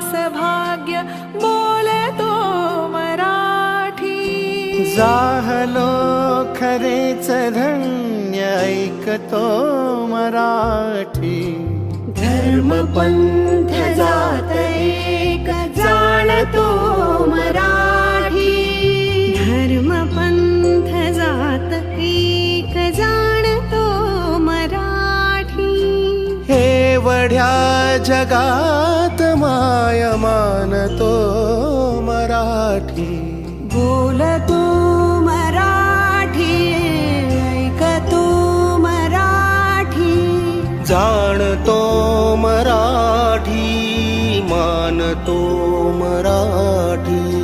विश्वास भाग्य बोलतो मराठी. जाहलो खरेच धन्य ऐकतो मराठी. धर्म पंथ जात एक जाणतो मराठी. धर्म पंथ जात एक जाणतो मराठी. एवढ्या जगात माय मानतो मराठी. बोलतो मराठी, ऐकतो मराठी. जाणतो मराठी, मानतो मराठी.